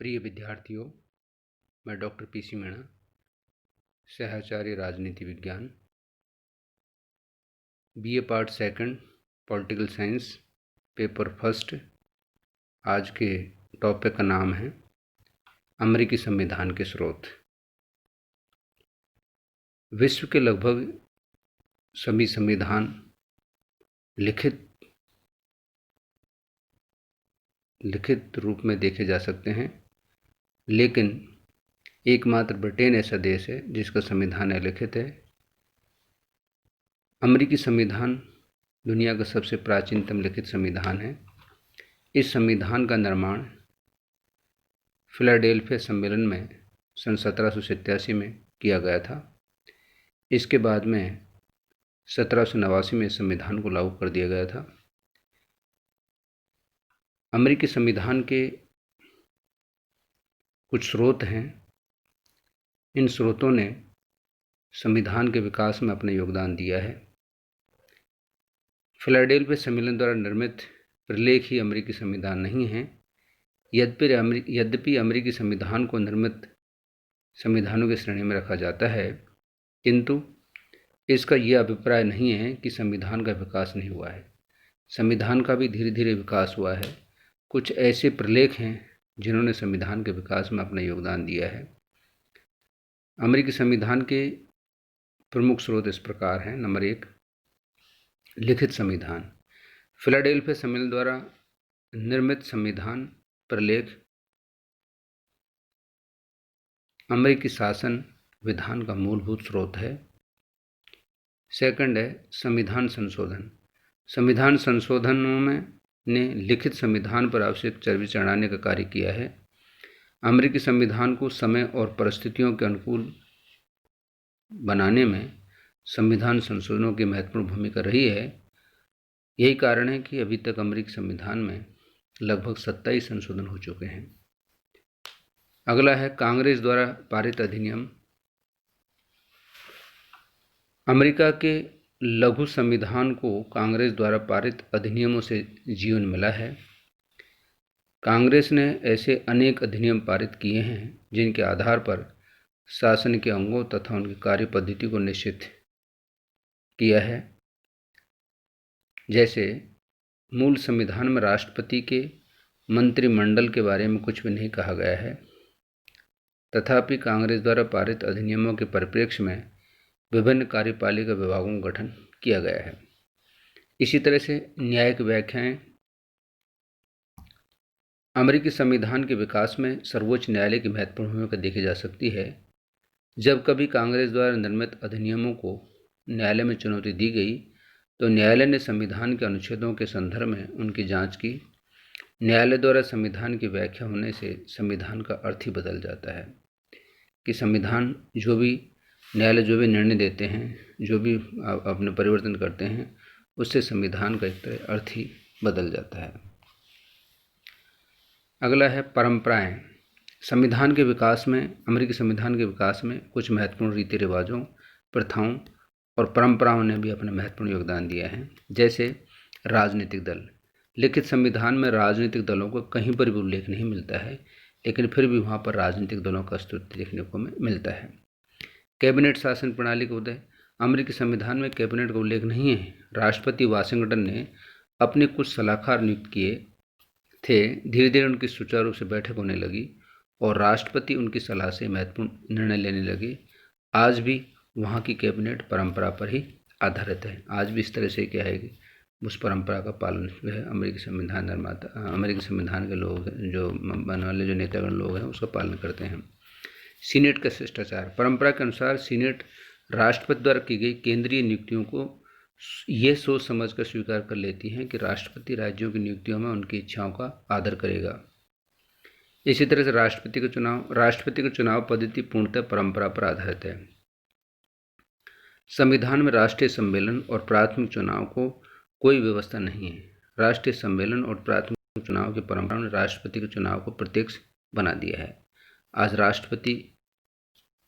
प्रिय विद्यार्थियों, मैं डॉक्टर पीसी मीणा, सहआचार्य राजनीति विज्ञान, BA part second, political science, paper first. आज के टॉपिक का नाम है अमेरिकी संविधान के स्रोत। विश्व के लगभग सभी संविधान लिखित रूप में देखे जा सकते हैं, लेकिन एकमात्र ब्रिटेन ऐसा देश है जिसका संविधान अलिखित है। अमेरिकी संविधान दुनिया का सबसे प्राचीनतम लिखित संविधान है। इस संविधान का निर्माण फिलाडेल्फिया सम्मेलन में सन 1787 में किया गया था। इसके बाद में 1789 में संविधान को लागू कर दिया गया था। अमेरिकी संविधान के कुछ स्रोत हैं। इन स्रोतों ने संविधान के विकास में अपना योगदान दिया है। फिलाडेल्फिया सम्मेलन द्वारा निर्मित प्रलेख ही अमेरिकी संविधान नहीं है। यद्यपि अमेरिकी संविधान को निर्मित संविधानों की श्रेणी में रखा जाता है, किंतु इसका यह अभिप्राय नहीं है कि संविधान का विकास नहीं हुआ है। संविधान का भी धीरे धीरे विकास हुआ है। कुछ ऐसे प्रलेख हैं जिन्होंने संविधान के विकास में अपना योगदान दिया है। अमेरिकी संविधान के प्रमुख स्रोत इस प्रकार हैं। नंबर 1, लिखित संविधान। फिलाडेल्फिया सम्मेलन द्वारा निर्मित संविधान प्रलेख अमेरिकी शासन विधान का मूलभूत स्रोत है। सेकंड है संविधान संशोधन। संविधान संशोधनों में ने लिखित संविधान पर आवश्यक चर्बी चढ़ाने का कार्य किया है। अमेरिकी संविधान को समय और परिस्थितियों के अनुकूल बनाने में संविधान संशोधनों की महत्वपूर्ण भूमिका रही है। यही कारण है कि अभी तक अमेरिकी संविधान में लगभग 27 संशोधन हो चुके हैं। अगला है कांग्रेस द्वारा पारित अधिनियम। अमेरिका के लघु संविधान को कांग्रेस द्वारा पारित अधिनियमों से जीवन मिला है। कांग्रेस ने ऐसे अनेक अधिनियम पारित किए हैं जिनके आधार पर शासन के अंगों तथा उनकी कार्य पद्धति को निश्चित किया है। जैसे मूल संविधान में राष्ट्रपति के मंत्रिमंडल के बारे में कुछ भी नहीं कहा गया है, तथापि कांग्रेस द्वारा पारित अधिनियमों के परिप्रेक्ष्य में विभिन्न कार्यपालिका विभागों का गठन किया गया है। इसी तरह से न्यायिक व्याख्याएं। अमेरिकी संविधान के विकास में सर्वोच्च न्यायालय की महत्वपूर्ण भूमिका देखी जा सकती है। जब कभी कांग्रेस द्वारा निर्मित अधिनियमों को न्यायालय में चुनौती दी गई तो न्यायालय ने संविधान के अनुच्छेदों के संदर्भ में उनकी जांच की। न्यायालय द्वारा संविधान की व्याख्या होने से संविधान का अर्थ ही बदल जाता है कि न्यायालय जो भी निर्णय देते हैं, जो भी अपने परिवर्तन करते हैं, उससे संविधान का एक तरह अर्थ ही बदल जाता है। अगला है परंपराएं। अमेरिकी संविधान के विकास में कुछ महत्वपूर्ण रीति रिवाजों, प्रथाओं और परंपराओं ने भी अपना महत्वपूर्ण योगदान दिया है। जैसे राजनीतिक दल। लिखित संविधान में राजनीतिक दलों को कहीं पर भी उल्लेख नहीं मिलता है, लेकिन फिर भी वहाँ पर राजनीतिक दलों का अस्तित्व देखने को मिलता है। कैबिनेट शासन प्रणाली का उदय। अमेरिकी संविधान में कैबिनेट का उल्लेख नहीं है। राष्ट्रपति वाशिंगटन ने अपने कुछ सलाहकार नियुक्त किए थे। धीरे धीरे उनकी सुचारू रूप से बैठक होने लगी और राष्ट्रपति उनकी सलाह से महत्वपूर्ण निर्णय लेने लगे। आज भी वहाँ की कैबिनेट परंपरा पर ही आधारित है। आज भी इस तरह से क्या है कि उस परंपरा का पालन जो है अमेरिकी संविधान के लोग, जो बनने वाले जो नेतागण लोग हैं, उसका पालन करते हैं। सीनेट का शिष्टाचार। परंपरा के अनुसार सीनेट राष्ट्रपति द्वारा की गई केंद्रीय नियुक्तियों को यह सोच समझकर स्वीकार कर लेती हैं कि राष्ट्रपति राज्यों की नियुक्तियों में उनकी इच्छाओं का आदर करेगा। इसी तरह से राष्ट्रपति का चुनाव पद्धति पूर्णतः परंपरा पर आधारित है। संविधान में राष्ट्रीय सम्मेलन और प्राथमिक चुनाव को कोई व्यवस्था नहीं है। राष्ट्रीय सम्मेलन और प्राथमिक चुनाव की परंपरा ने राष्ट्रपति के चुनाव को प्रत्यक्ष बना दिया है। आज राष्ट्रपति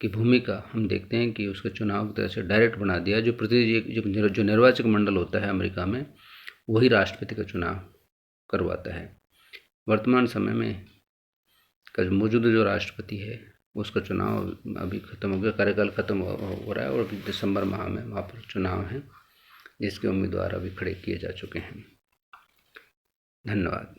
की भूमिका हम देखते हैं कि उसका चुनाव की तरह से डायरेक्ट बना दिया। जो निर्वाचक मंडल होता है अमेरिका में, वही राष्ट्रपति का चुनाव करवाता है। वर्तमान समय में का जो मौजूदा जो राष्ट्रपति है उसका चुनाव अभी ख़त्म हो गया, कार्यकाल ख़त्म हो रहा है और अभी दिसंबर माह में वहाँ पर चुनाव है जिसके उम्मीदवार अभी खड़े किए जा चुके हैं। धन्यवाद।